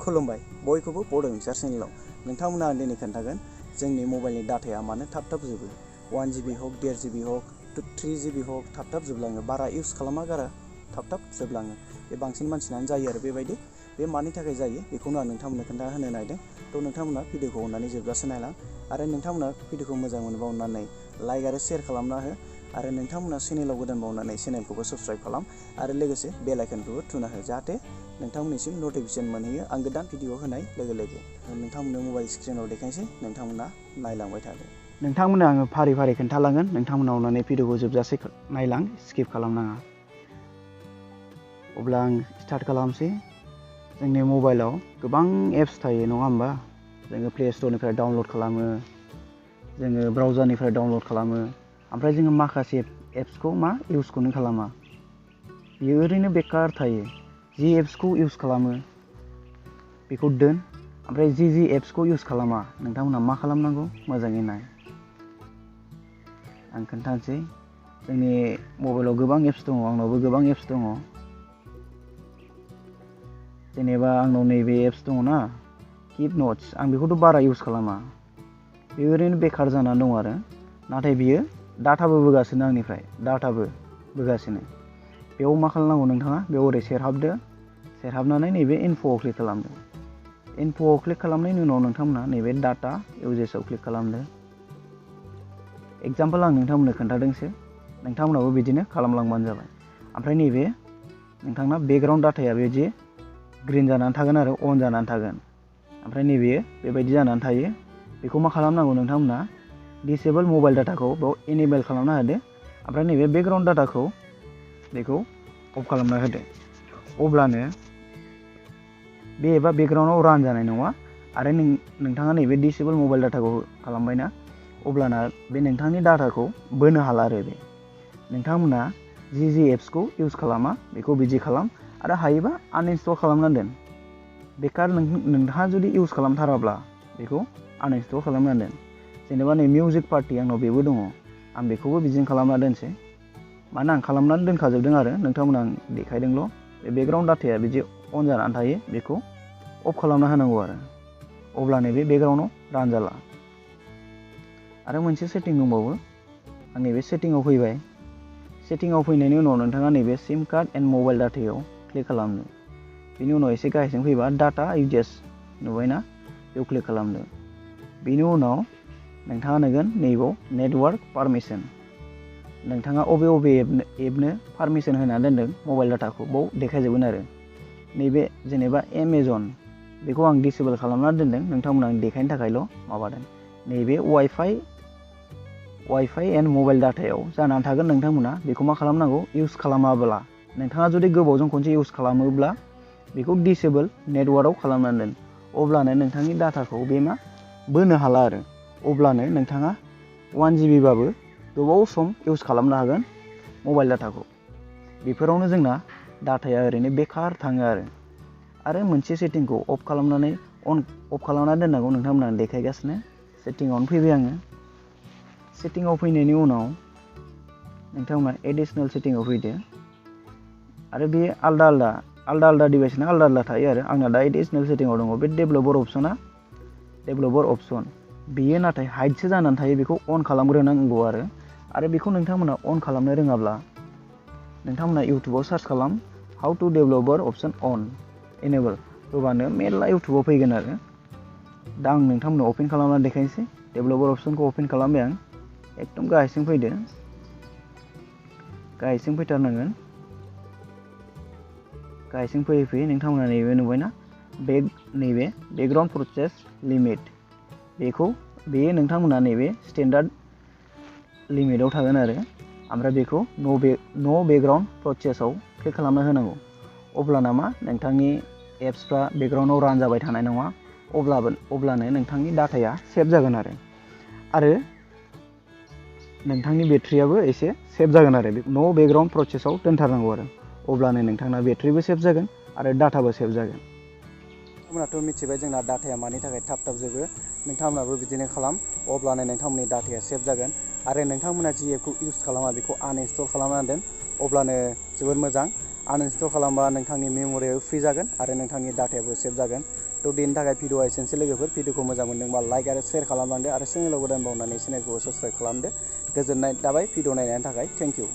खुलुमबाय बयखौबो बड' मिक्सार चेनेलाव नोंथांमोना आं दिनै खोन्थागोन जोंनि मबाइलनि डाटाया मानो थाब जोबो 1 GB हक 1.5 GB हक 3 GB हक थाब जोबलाङो बारा इउज खालामा गारा थाब जोबलाङो बे बांसिन मानसिनानो जायो आरो बेबायदि बे मानि थाखाय जायो बेखौनो आं नोंथांमोननो खोन्था होनो नागिरदों थ' नोंथांमोना भिडिअखौ अननानै जोबजासे नायलां आरो नोंथांमोना भिडिअखौ मोजां मोनोबा अननानै लाइक आरो शेयार खालामना हो आरो नोंथांमोना चेनेलाव गोदानबा अननानै चेनेलखौबो साबस्क्राइब खालाम आरो लोगोसे बेल आइकनखौबो थुना हो जाहाथे नोंथांमोननिसिम नटिफिकेसन मोनहैयो आं गोदान भिडिअ होनाय लोगो लोगो नोंथांमोननो मबाइल स्क्रिनाव देखायनोसै नोंथांमोना नायलांबाय थादो नोंथांमोननो आङो फारि फारि खोन्थालांगोन नोंथांमोना अननानै भिडिअखौ जोबजासे नायलां स्किप खालामनाङा अब्ला आं स्टार्ट खालामसै जोंनि मबाइलाव गोबां एप्स थायो नङा होमबा जोङो प्ले स्ट'रनिफ्राय डाउनल'ड खालामो जोङो ब्राउजारनिफ्राय डाउनल'ड खालामो ओमफ्राय जोङो माखासे एप्सखौ इउजखौनो खालामा बियो ओरैनो बेकार थायो जि एप्सखौ इउज खालामो बेखौ दोन ओमफ्राय जि एप्सखौ इउज खालामा नोंथांमोना मा खालामनांगौ मोजाङै नाय आं खोन्थानोसै जोंनि मबाइलाव गोबां एप्स दङ आंनावबो गोबां एप्स दङ जेनेबा आंनाव नैबे एप्स दङ ना किप नट्स आं बेखौथ' बारा इउज खालामा बे ओरैनो बेकार जानानै दं आरो नाथाय बियो डाटाबो बोगासिनो आंनिफ्राय डाटाबो बोगासिनो बेयाव मा खालामनांगौ नोंथाङा बेयाव ओरै सेरहाबनानै नैबे इनफ'आव क्लिक खालामदो इनफ'आव क्लिक खालामनायनि उनाव नोंथांमोना नैबे डाटा इउजेसआव क्लिक खालामदो एगजामपोल आं नोंथांमोननो खोन्थादोंसो नोंथांमोनाबो बिदिनो खालामलांबानो जाबाय ओमफ्राय नैबे नोंथांना बेकग्राउन्ड डाटाया बिदि ग्रिन जानानै थागोन आरो अन जानानै थागोन ओमफ्राय नैबे बेबायदि जानानै थायो बेखौ मा खालामनांगौ नोंथांमोना डिसेबल मबाइल डाटाखौ बेयाव इनेबल खालामना होदो ओमफ्राय नैबे बेकग्राउन्ड डाटाखौ बेखौ अफ खालामना होदो अब्लानो बे एबा बेकग्राउन्डआव रान जानाय नङा आरो नोंथाङा नैबे डिसेबल मबाइल डाटाखौ खालामबायना अब्लाना बे नोंथांनि डाटाखौ बोनो हाला आरो बे नोंथांमोना जि एप्सखौ इउज खालामा बेखौ बिदि खालाम आरो हायोबा आनइनस्टल खालामना दोन बेकार नोंथाङा जुदि इउज खालामथाराब्ला बेखौ आनइनस्टल खालामना दोन जेनेबा नै मिउजिक पार्टि आंनाव बेबो दङ आं बेखौबो बिदिनो खालामना दोनसै मानो आं खालामनानै दोनखाजोबदों आरो नोंथांमोना आं देखायदोंल' बे बेकग्राउन्ड डाटाया बिदि अन जानानै थायो बेखौ अफ खालामना होनांगौ आरो अब्लानो बे बेकग्राउन्डआव रान जाला आरो मोनसे सेटिं दंबावो आं नैबे सेटिंआव फैबाय सेटिंआव फैनायनि उनाव नोंथाङा नैबे सिम कार्ड एन्ड मबाइल डाटायाव क्लिक खालामदो बेनि उनाव एसे गाहायजों फैबा डाटा इउजेस नुबायना बेयाव क्लिक खालामदो बेनि उनाव नोंथाङा नुगोन नैबाव नेटवार्क पारमिसन नोंथाङा अबे एपनो पारमिसन होना दोनदों मबाइल डाटाखौ बाव देखायजोबगोन आरो नैबे जेनेबा एमाजन बेखौ आं डिसेबल खालामना दोनदों नोंथांमोना आं देखायनो थाखायल' माबादों नैबे वाइफाइ एन्ड मबाइल डाटायाव जानानै थागोन नोंथांमोना बेखौ मा खालामनांगौ इउज खालामाब्ला नोंथाङा जुदि गोबावजों खनसे इउज खालामोब्ला बेखौ डिसेबल नेटवार्कआव खालामनानै दोन अब्लानो नोंथांनि डाटाखौ बे बोनो हाला आरो अब्लानो नोंथाङा 1 GB बाबो गोबाव सम इउज खालामनो हागोन मबाइल डाटाखौ बेफोरावनो जोंना डाटाया ओरैनो बेकार थाङो आरो मोनसे सेटिंखौ अफ खालामना दोननांगौ नोंथांमोना देखायगासिनो सेटिंआवनो फैबाय आङो सेटिंआव फैनायनि उनाव नोंथांमोना एडिसनेल सेटिंआव फैदो आरो बे आलदा डिभाइसना आलदा थायो आरो आंना दा एडिसनेल सेटिंआव दङ बे डेभेलपर अपसन बेयो नाथाय हाइटसो जानानै थायो बेखौ अन खालामग्रोनांगौ आरो बेखौ नोंथांमोना अन खालामनो रोङाब्ला नोंथांमोना इउटुबाव सार्च खालाम हाउ टु डेभेलपर अपसन अन इनेबल होबानो मेरला इउटुबाव फैगोन आरो दा आं नोंथांमोनो अपेन खालामनानै देखायनोसै डेभेलपर अपसनखौ अपेन खालामबाय आं एकदम गाहायसिम फैदो गाहायसिम फैथारनांगोन गाहायसिम फैयै नोंथांमोना नैबे नुबायना नैबे बेकग्राउन्ड प्रसेस लिमिट बेयो नोंथांमोना नैबे स्टेन्डार्ड लिमिटआव थागोन आरो ओमफ्राय बेखौ नो बेकग्राउन्ड प्रसेसआव क्लिक खालामना होनांगौ अब्लाना नोंथांनि एप्सफ्रा बेकग्राउन्डआव रान जाबाय थानाय नङा अब्लानो नोंथांनि डाटाया सेभ जागोन आरो नोंथांनि बेटारियाबो एसे सेभ जागोन आरो नो बेकग्राउन्ड प्रसेसआव दोनथारनांगौ आरो अब्लानो नोंथांना बेटारिबो सेभ जागोन आरो डाटाबो सेभ जागोन नोंथांमोनाथ' मिथिबाय जोंना डाटाया मानि थाखाय थाब जोबो नोंथांमोनाबो बिदिनो खालाम अब्लानो नोंथांमोननि डाटाया सेभ जागोन आरो नोंथांमोना जि एपखौ इउज खालामा बेखौ आनइनस्टल खालामना दोन अब्लानो जोबोद मोजां आनइनस्टल खालामबा नोंथांनि मेम'रियाव फ्रि जागोन आरो नोंथांनि डाटायाबो सेभ जागोन। थ' बेनि थाखाय भिडिअआ एसेनोसै लोगोफोर, भिडिअखौ मोजां मोनदोंबा लाइक आरो शेयार खालामलांदो आरो चेनेलाव गोदान बावनानै चेनेलखौ साबस्क्राइब खालामदो। गोजोननाय थाबाय भिडिअ नायनायनि थाखाय, थेंक इउ।